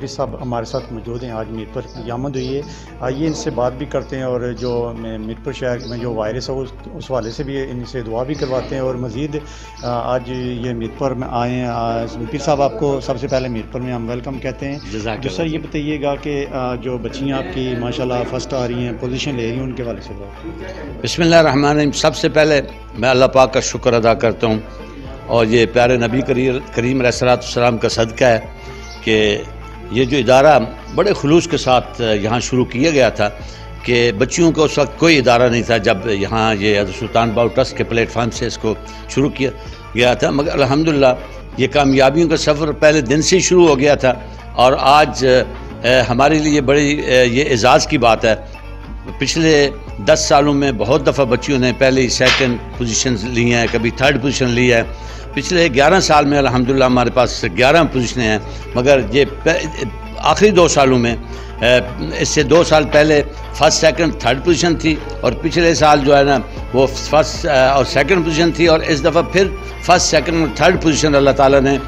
चौधरी साहब हमारे साथ मौजूद हैं। आज मीरपुर की आमद हुई है, आइए इनसे बात भी करते हैं और जो मीरपुर शहर में जो वायरस है उस हवाले से भी इनसे दुआ भी करवाते हैं। और मज़ीद आज ये मीरपुर में आए हैं। पीर साहब, आपको सबसे पहले मीरपुर में हम वेलकम कहते हैं। दूसरा ये बताइएगा कि जो बच्चियाँ आपकी माशाल्लाह फर्स्ट आ रही हैं, पोजीशन ले रही हैं, उनके हवाले से। बिस्मिल्लाहिर्रहमानिर्रहीम। सबसे पहले मैं अल्लाह पाक का शुक्र अदा करता हूँ और ये प्यारे नबी करीम अलैहिस्सलाम का सदका है कि ये जो इदारा बड़े खुलूस के साथ यहाँ शुरू किया गया था कि बच्चियों को उस वक्त कोई इदारा नहीं था जब यहाँ ये हज़रत सुल्तान बाहू ट्रस्ट के प्लेटफार्म से इसको शुरू किया गया था, मगर अल्हम्दुलिल्लाह ये कामयाबियों का सफ़र पहले दिन से ही शुरू हो गया था। और आज हमारे लिए बड़ी ये एज़ाज़ की बात है। पिछले 10 सालों में बहुत दफ़ा बच्चियों ने पहले ही सेकंड पोजीशन ली हैं, कभी थर्ड पोजीशन ली है। पिछले 11 साल में अल्हम्दुलिल्लाह हमारे पास 11 पोजीशनें हैं, मगर ये आखिरी 2 सालों में इससे 2 साल पहले फर्स्ट सेकंड थर्ड पोजीशन थी और पिछले साल जो है ना वो फर्स्ट और सेकंड पोजीशन थी और इस दफ़ा फिर फर्स्ट सेकंड और थर्ड पोजीशन अल्लाह ताला ने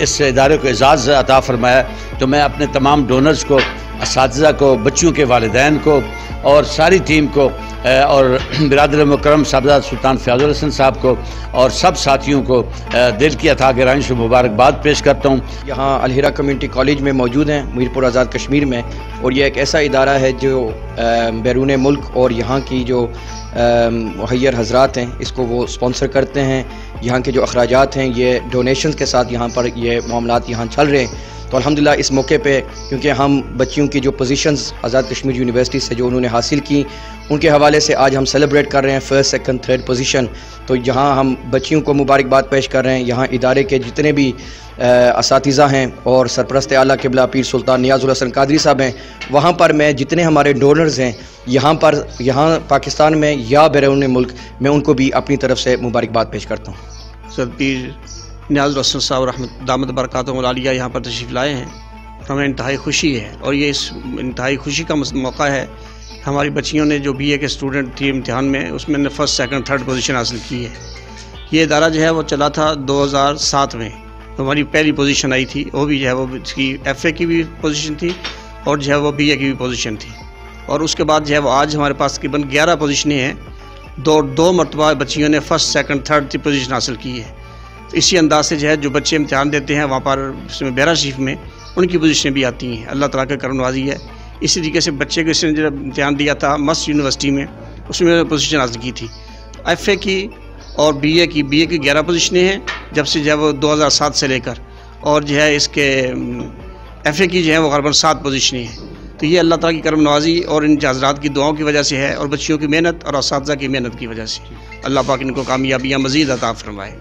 इस इदारे को एजाज़ अता फरमाया। तो मैं अपने तमाम डोनर्स को, असातिज़ा को, बच्चियों के वालिदैन को और सारी टीम को और बिरादर मुकरम साहबजादा सुल्तान फ़याज़ुल हसन साहब को और सब साथियों को दिल की अथाह गहराइयों से मुबारकबाद पेश करता हूँ। यहाँ अलहिरा कम्युनिटी कॉलेज में मौजूद हैं मीरपुर आज़ाद कश्मीर में, और ये एक ऐसा इदारा है जो बैरून मुल्क और यहाँ की जो मुहैयर हज़रात हैं इसको वो स्पॉन्सर करते हैं। यहाँ के जो अखराजात हैं ये डोनेशंस के साथ यहाँ पर ये मामलात यहाँ चल रहे हैं। तो अल्हम्दुलिल्लाह इस मौके पे क्योंकि हम बच्चियों की जो पोजीशंस आज़ाद कश्मीर यूनिवर्सिटी से जो उन्होंने हासिल की उनके हवाले से आज हम सेलिब्रेट कर रहे हैं फर्स्ट सेकंड थर्ड पोजीशन। तो यहाँ हम बच्चियों को मुबारकबाद पेश कर रहे हैं। यहाँ इदारे के जितने भी असातिज़ा हैं और सरपरस्त आला क़िबला पीर सुल्तान नियाज़ुल हसन कादरी साहब हैं, वहाँ पर मैं जितने हमारे डोनर्स हैं यहाँ पाकिस्तान में या बैरून मुल्क, मैं उनको भी अपनी तरफ से मुबारकबाद पेश करता हूँ। सर पीर नियाज़ुल हसन साहब रहमत दामद बरकातुहुल आलिया यहाँ पर तशरीफ़ लाए हैं, हमें इंतहाई खुशी है। और ये इस इंतहाई खुशी का मौका है। हमारी बच्चियों ने जो BA के स्टूडेंट थी इम्तिहान में, उसमें ने फर्स्ट सेकंड थर्ड पोजीशन हासिल की है। ये इदारा जो है वो चला था 2007 में, तो हमारी पहली पोजीशन आई थी। वो भी जो है वो इसकी FA की भी पोजीशन थी और जो है वो BA की भी पोजीशन थी। और उसके बाद जो है वो आज हमारे पास तकरीबन 11 पोजीशनें हैं। दो मरतबा बच्चियों ने फर्स्ट सेकंड थर्ड पोजीशन हासिल की है। तो इसी अंदाज से जो है जो बच्चे इम्तिहान देते हैं वहाँ पर उसमें बैरा शरीफ में उनकी पोजीशनें भी आती हैं। अल्लाह ताला का करम नवाज़ी है। इसी तरीके से बच्चे को इसने जब इम्तिहान दिया था मस्ट यूनिवर्सिटी में, उसमें पोजीशन हासिल की थी। FA की और BA की 11 पोजीशनें हैं जब से जो है वो 2007 से लेकर, और जो है इसके FA की जो है वो ग़الباً 7 पोजीशनें हैं। तो ये अल्लाह ताला की करम नवाज़ी और इन हज़रात की दुआओं की वजह से है और बच्चियों की मेहनत और असातिज़ा की मेहनत की वजह से। अल्लाह पाक इनको कामयाबियाँ मज़ीद अता फरमाए।